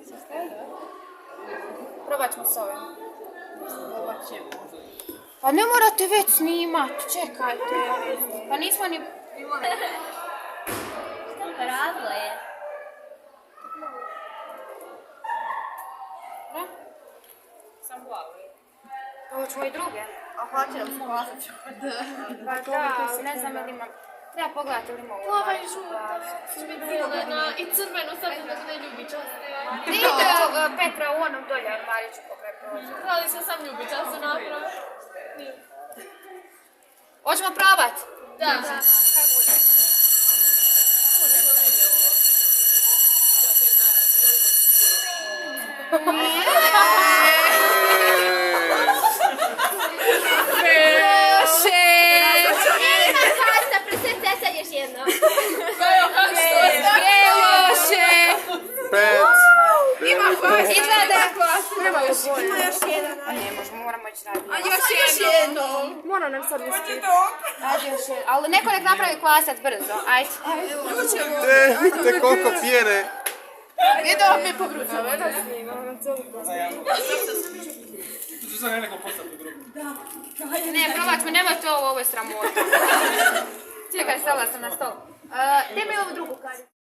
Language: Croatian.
Stvarno. Probat ćemo s ovim. Pa ne morate već snimat, čekajte. Pa nismo ni... Šta radilo je? Sam glavi. Ovo ćemo i druge. A hoće nam se glasat ću. Pa da, ne znam ili imam... Treba pogledati ili mogu. Plavaj žuta. I crveno sad ne ljubičaste. Ide Petra u onom dolje armariću pokraj prozora. Radi se sam ljubičaste napravo. Hoćemo probat? Da. Kaj bude? Hasta, presete sad još jedno. Ima još jedan. A ne možemo, moramo ići raditi. A još jedno. Mora nam sad isti. Ajde još jedan. Ali neko nek napravi klasac brzo, ajde. Vidite koliko pjene. Idemo mi po bruđu. Ne, probat ćemo, nemojte ovo je sramota. Čekaj, stavila sam na stol. Gdje mi ovu drugu kalju?